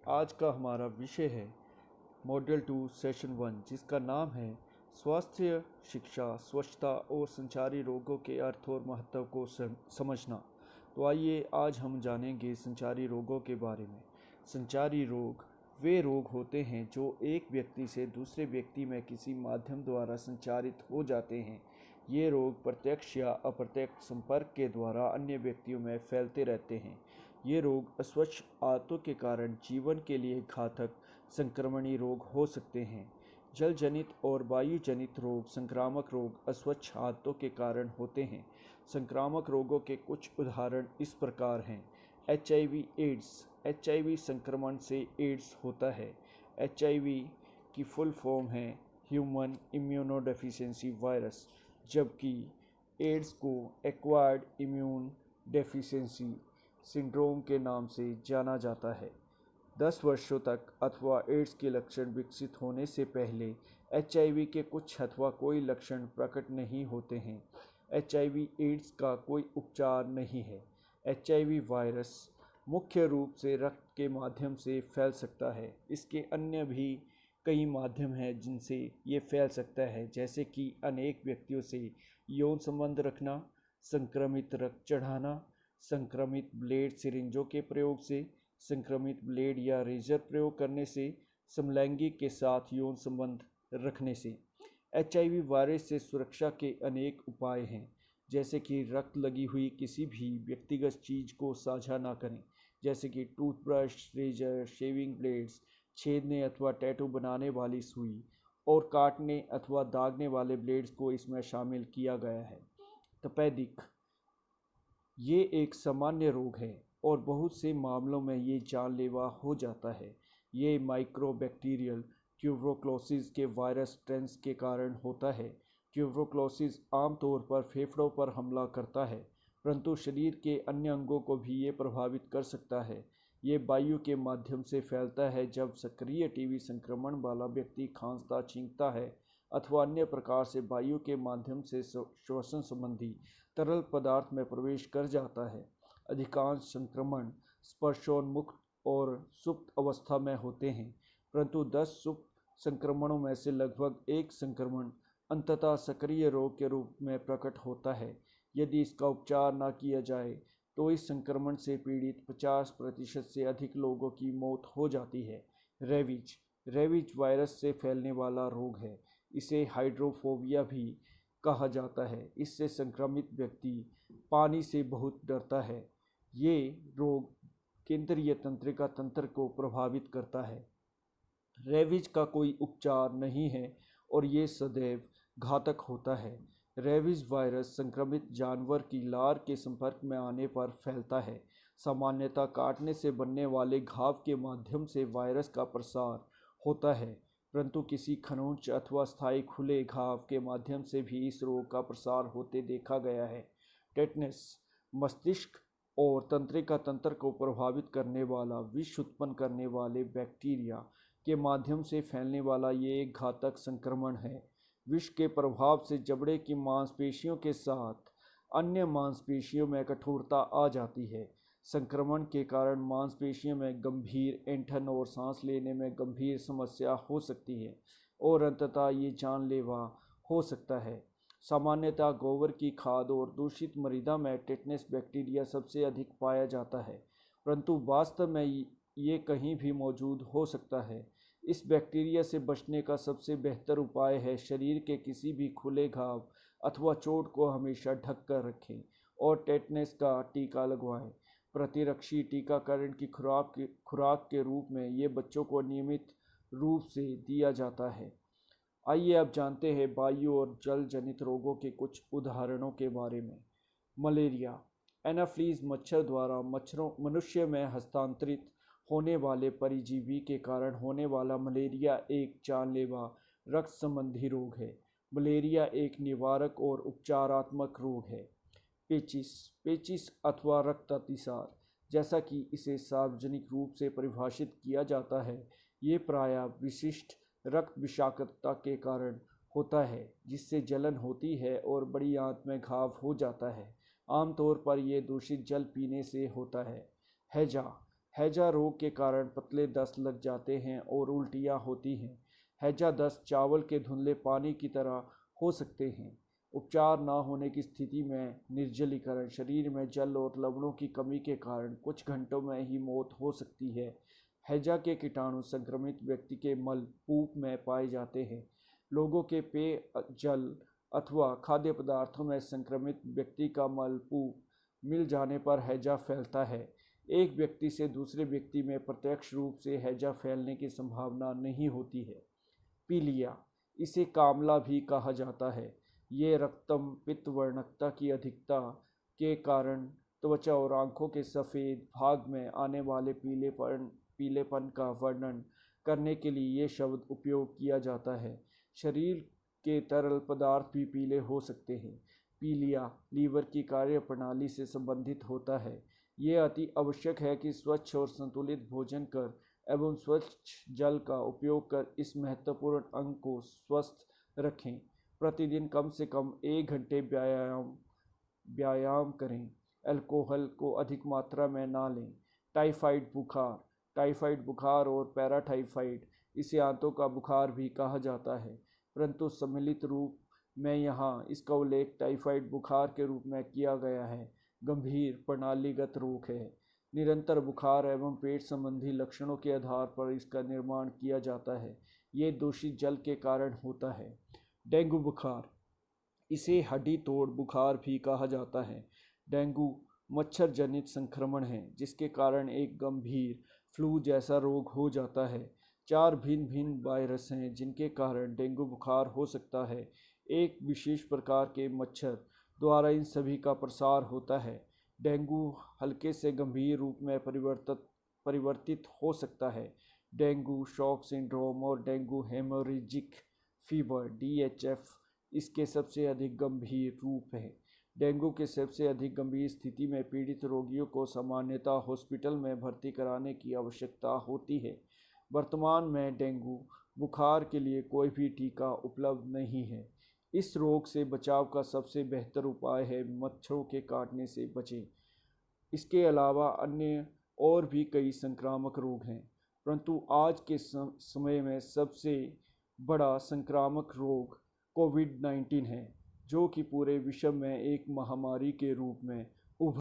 आज का हमारा विषय है मॉड्यूल 2 सेशन 1, जिसका नाम है स्वास्थ्य शिक्षा, स्वच्छता और संचारी रोगों के अर्थ और महत्व को समझना। तो आइए आज हम जानेंगे संचारी रोगों के बारे में। संचारी रोग वे रोग होते हैं जो एक व्यक्ति से दूसरे व्यक्ति में किसी माध्यम द्वारा संचारित हो जाते हैं। ये रोग प्रत्यक्ष या अप्रत्यक्ष संपर्क के द्वारा अन्य व्यक्तियों में फैलते रहते हैं। ये रोग अस्वच्छ आदतों के कारण जीवन के लिए घातक संक्रमणीय रोग हो सकते हैं। जल जनित और वायु जनित रोग संक्रामक रोग अस्वच्छ आदतों के कारण होते हैं। संक्रामक रोगों के कुछ उदाहरण इस प्रकार हैं। HIV एड्स, HIV संक्रमण से एड्स होता है। HIV की फुल फॉर्म है ह्यूमन इम्यूनोडेफिशिएंसी वायरस, जबकि एड्स को एक्वायर्ड इम्यून डेफिशिएंसी सिंड्रोम के नाम से जाना जाता है। 10 वर्षों तक अथवा एड्स के लक्षण विकसित होने से पहले HIV के कुछ अथवा कोई लक्षण प्रकट नहीं होते हैं। HIV एड्स का कोई उपचार नहीं है। HIV वायरस मुख्य रूप से रक्त के माध्यम से फैल सकता है। इसके अन्य भी कई माध्यम हैं जिनसे ये फैल सकता है, जैसे कि अनेक व्यक्तियों से यौन संबंध रखना, संक्रमित रक्त चढ़ाना, संक्रमित ब्लेड सिरिंजों के प्रयोग से, संक्रमित ब्लेड या रेजर प्रयोग करने से, समलैंगिक के साथ यौन संबंध रखने से। HIV वायरस से सुरक्षा के अनेक उपाय हैं, जैसे कि रक्त लगी हुई किसी भी व्यक्तिगत चीज़ को साझा ना करें, जैसे कि टूथब्रश, रेजर, शेविंग ब्लेड्स, छेदने अथवा टैटू बनाने वाली सुई और काटने अथवा दागने वाले ब्लेड्स को इसमें शामिल किया गया है। तपेदिक ये एक सामान्य रोग है और बहुत से मामलों में ये जानलेवा हो जाता है। ये माइक्रोबैक्टीरियल ट्यूबरकुलोसिस के वायरस स्ट्रेन्स के कारण होता है। ट्यूबरकुलोसिस आमतौर पर फेफड़ों पर हमला करता है, परंतु शरीर के अन्य अंगों को भी ये प्रभावित कर सकता है। ये वायु के माध्यम से फैलता है जब सक्रिय टीबी संक्रमण वाला व्यक्ति खांसता, छींकता है अथवा अन्य प्रकार से वायु के माध्यम से श्वसन संबंधी तरल पदार्थ में प्रवेश कर जाता है। अधिकांश संक्रमण स्पर्शोन्मुख और सुप्त अवस्था में होते हैं, परंतु 10 सुप्त संक्रमणों में से लगभग एक संक्रमण अंततः सक्रिय रोग के रूप में प्रकट होता है। यदि इसका उपचार न किया जाए तो इस संक्रमण से पीड़ित 50% से अधिक लोगों की मौत हो जाती है। रेबीज वायरस से फैलने वाला रोग है। इसे हाइड्रोफोबिया भी कहा जाता है। इससे संक्रमित व्यक्ति पानी से बहुत डरता है। ये रोग केंद्रीय तंत्रिका तंत्र को प्रभावित करता है। रेबीज का कोई उपचार नहीं है और ये सदैव घातक होता है। रेबीज वायरस संक्रमित जानवर की लार के संपर्क में आने पर फैलता है। सामान्यतः काटने से बनने वाले घाव के माध्यम से वायरस का प्रसार होता है, परंतु किसी खरोंच अथवा स्थायी खुले घाव के माध्यम से भी इस रोग का प्रसार होते देखा गया है। टेटनस मस्तिष्क और तंत्रिका तंत्र को प्रभावित करने वाला विष उत्पन्न करने वाले बैक्टीरिया के माध्यम से फैलने वाला ये एक घातक संक्रमण है। विष के प्रभाव से जबड़े की मांसपेशियों के साथ अन्य मांसपेशियों में कठोरता आ जाती है। संक्रमण के कारण मांसपेशियों में गंभीर ऐंठन और सांस लेने में गंभीर समस्या हो सकती है और अंततः ये जानलेवा हो सकता है। सामान्यतः गोबर की खाद और दूषित मृदा में टेटनस बैक्टीरिया सबसे अधिक पाया जाता है, परंतु वास्तव में ये कहीं भी मौजूद हो सकता है। इस बैक्टीरिया से बचने का सबसे बेहतर उपाय है खुले के किसी भी खुले घाव अथवा चोट को हमेशा ढक कर रखें और टेटनस का टीका लगवाएं। प्रतिरक्षी टीकाकरण की खुराक के रूप में ये बच्चों को नियमित रूप से दिया जाता है। आइए अब जानते हैं वायु और जल जनित रोगों के कुछ उदाहरणों के बारे में। मलेरिया एनाफ्लीज मच्छर द्वारा मनुष्य में हस्तांतरित होने वाले परिजीवी के कारण होने वाला मलेरिया एक जानलेवा रक्त संबंधी रोग है। मलेरिया एक निवारक और उपचारात्मक रोग है। पेचिस अथवा रक्त अतिसार, जैसा कि इसे सार्वजनिक रूप से परिभाषित किया जाता है, ये प्रायः विशिष्ट रक्त विषाक्तता के कारण होता है, जिससे जलन होती है और बड़ी आंत में घाव हो जाता है। आमतौर पर यह दूषित जल पीने से होता है। हैजा हैजा रोग के कारण पतले दस्त लग जाते हैं और उल्टियाँ होती हैं। हैजा दस्त चावल के धुंधले पानी की तरह हो सकते हैं। उपचार न होने की स्थिति में निर्जलीकरण, शरीर में जल और लवणों की कमी के कारण कुछ घंटों में ही मौत हो सकती है। हैजा के कीटाणु संक्रमित व्यक्ति के मल पूप में पाए जाते हैं। लोगों के पेय जल अथवा खाद्य पदार्थों में संक्रमित व्यक्ति का मल पूप मिल जाने पर हैजा फैलता है। एक व्यक्ति से दूसरे व्यक्ति में प्रत्यक्ष रूप से हैजा फैलने की संभावना नहीं होती है। पीलिया, इसे कामला भी कहा जाता है। ये रक्तम पित्त वर्णकता की अधिकता के कारण त्वचा और आंखों के सफ़ेद भाग में आने वाले पीलेपन का वर्णन करने के लिए ये शब्द उपयोग किया जाता है। शरीर के तरल पदार्थ भी पीले हो सकते हैं। पीलिया लीवर की कार्य प्रणाली से संबंधित होता है। ये अति आवश्यक है कि स्वच्छ और संतुलित भोजन कर एवं स्वच्छ जल का उपयोग कर इस महत्वपूर्ण अंग को स्वस्थ रखें। प्रतिदिन कम से कम 1 घंटे व्यायाम करें। अल्कोहल को अधिक मात्रा में ना लें। टाइफाइड बुखार और पैराटाइफाइड, इसे आंतों का बुखार भी कहा जाता है, परंतु सम्मिलित रूप में यहाँ इसका उल्लेख टाइफाइड बुखार के रूप में किया गया है। गंभीर प्रणालीगत रोग है। निरंतर बुखार एवं पेट संबंधी लक्षणों के आधार पर इसका निर्माण किया जाता है। ये दूषित जल के कारण होता है। डेंगू बुखार, इसे हड्डी तोड़ बुखार भी कहा जाता है। डेंगू मच्छर जनित संक्रमण है जिसके कारण एक गंभीर फ्लू जैसा रोग हो जाता है। 4 भिन्न भिन्न वायरस हैं जिनके कारण डेंगू बुखार हो सकता है। एक विशेष प्रकार के मच्छर द्वारा इन सभी का प्रसार होता है। डेंगू हल्के से गंभीर रूप में परिवर्तित हो सकता है। डेंगू शॉक सिंड्रोम और डेंगू हेमोरेजिक फीवर DHF इसके सबसे अधिक गंभीर रूप हैं। डेंगू के सबसे अधिक गंभीर स्थिति में पीड़ित रोगियों को सामान्यतः हॉस्पिटल में भर्ती कराने की आवश्यकता होती है। वर्तमान में डेंगू बुखार के लिए कोई भी टीका उपलब्ध नहीं है। इस रोग से बचाव का सबसे बेहतर उपाय है मच्छरों के काटने से बचें। इसके अलावा अन्य और भी कई संक्रामक रोग हैं, परंतु आज के समय में सबसे बड़ा संक्रामक रोग कोविड-19 है, जो कि पूरे विश्व में एक महामारी के रूप में